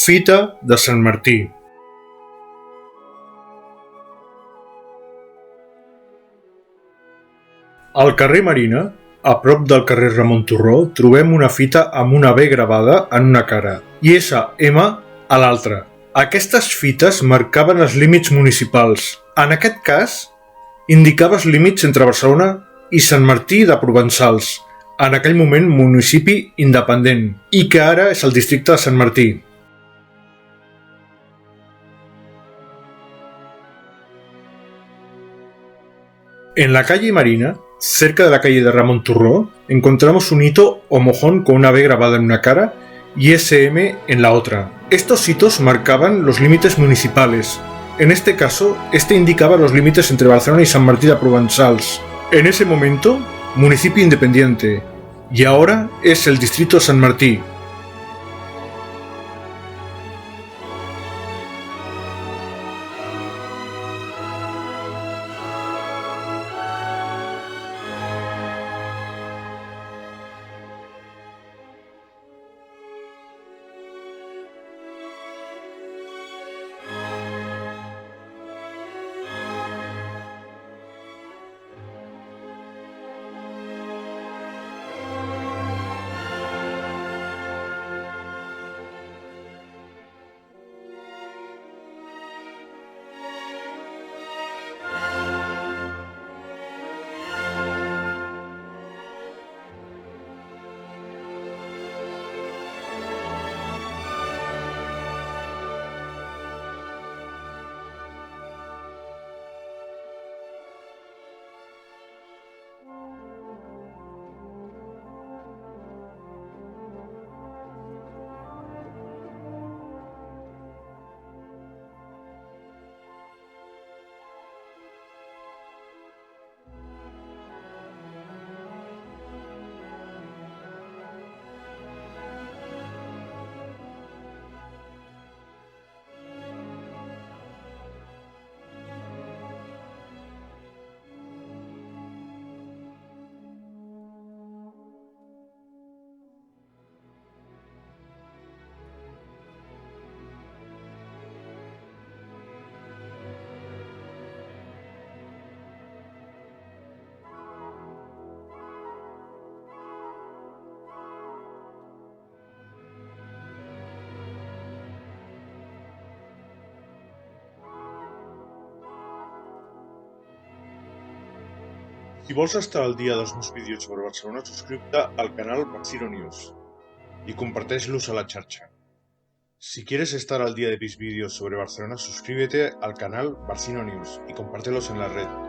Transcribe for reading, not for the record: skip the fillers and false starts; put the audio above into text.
Fita de Sant Martí. Al carrer Marina, a prop del carrer Ramon Turró, trobem una fita amb una B gravada en una cara i SM a l'altra. Aquestes fites marcaven els límits municipals. En aquest cas, indicava els límits entre Barcelona i Sant Martí de Provençals, en aquell moment municipi independent, i que ara és el districte de Sant Martí. En la calle Marina, cerca de la calle de Ramon Turró, encontramos un hito o mojón con una B grabada en una cara y SM en la otra. Estos hitos marcaban los límites municipales. En este caso, este indicaba los límites entre Barcelona y Sant Martí de Provençals. En ese momento, municipio independiente, y ahora es el distrito de Sant Martí. Si vols estar al dia dels meus vídeos sobre Barcelona, suscríbete al canal Barcino News y comparteix-los a la xarxa. Si quieres estar al día de mis vídeos sobre Barcelona, suscríbete al canal Barcino News y compártelos en la red.